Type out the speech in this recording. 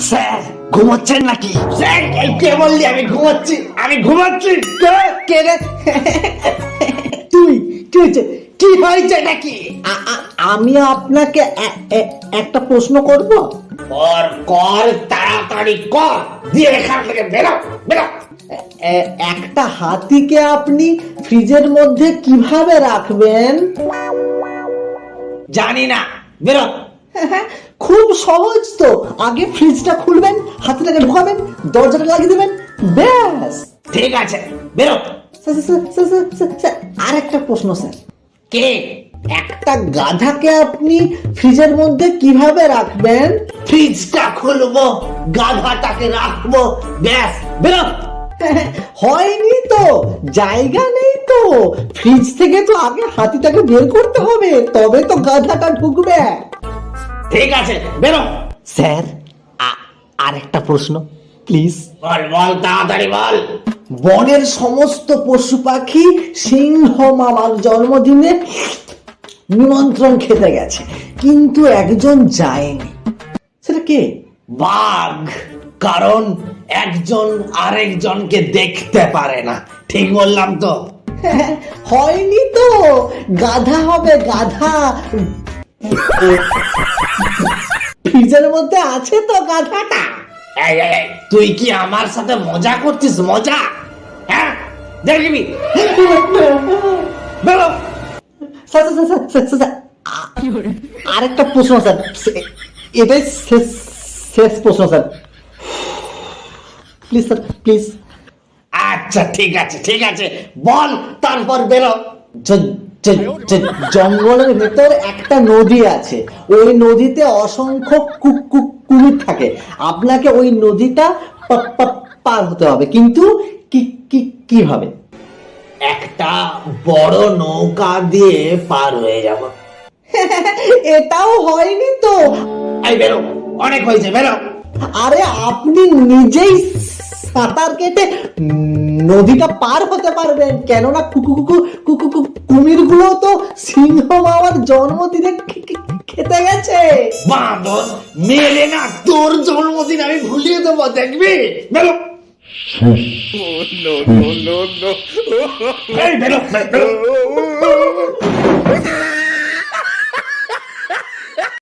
Sir ঘুমাচ্ছেন নাকি? Sir কে বললি আমি ঘুমাচ্ছি? আমি ঘুমাচ্ছি? কে রে? তুই কি হয়েছে? কি হয়েছে নাকি? আমি আপনাকে একটা প্রশ্ন করব। কর তাড়াতাড়ি কর, দিয়ে এখান থেকে বেরো বেরো। একটা হাতিকে আপনি ফ্রিজের মধ্যে কিভাবে রাখবেন? জানি না, বেরো। খুব সহজ তো, আগে ফ্রিজটা খুলবেন, হাতিটাকে ঢোকাবেন, দরজাটা লাগিয়ে দেবেন, ব্যাস। ঠিক আছে, বেরো। আর একটা প্রশ্ন স্যার, কে? একটা গাধাকে আপনি ফ্রিজের মধ্যে কিভাবে রাখবেন? ফ্রিজটা খুলবো, গাধাটাকে রাখবো, ব্যাস, বেরো। হয়নি তো, জায়গা নেই তো, ফ্রিজ থেকে তো আগে হাতিটাকে বের করতে হবে, তবে তো গাধাটা ঢুকবে। ঠিক আছে, বেরো। স্যার আর একটা প্রশ্ন প্লিজ। বল বল, তাড়াতাড়ি বল। বনের সমস্ত পশু পাখি সিংহ মামার জন্মদিনে নিমন্ত্রণ খেতে গেছে, কিন্তু একজন যায়নি, সেটা কে? বাঘ, কারণ একজন আরেকজনকে দেখতে পারে না। ঠিক বললাম তো? হয়নি তো, গাধা হবে, গাধা। ফ্রিজের মধ্যে আছে তো গাধাটা। তুই কি আমার সাথে মজা করছিস? মজা? হ্যাঁ, দেখবি। বেরো। আরেকটা প্রশ্ন স্যার, এটাই শেষ প্রশ্ন স্যার, প্লিজ স্যার প্লিজ। আচ্ছা ঠিক আছে, ঠিক আছে, বল, তারপর বেরো। জঙ্গলের ভেতর একটা নদী আছে, ওই নদীতে অসংখ্য কুমির থাকে, আপনাকে ওই নদীটা পার হতে হবে, কিন্তু কিভাবে? একটা বড় নৌকা দিয়ে পার হয়ে যাব। এটাও হয়নি তো। এই বেরো, অনেক হয়েছে, বেরো। আরে আপনি নিজেই সাঁতার কেটে নদীটা পার হতে পারবেন, কেননা কুমির গুলো তো সিংহ মামার জন্মদিনে খেতে গেছে। বাঁদর মেলে না, তোর জন্মদিন আমি ভুলিয়ে দেবো, দেখবি। বেরো। এই বেরো, বেরো।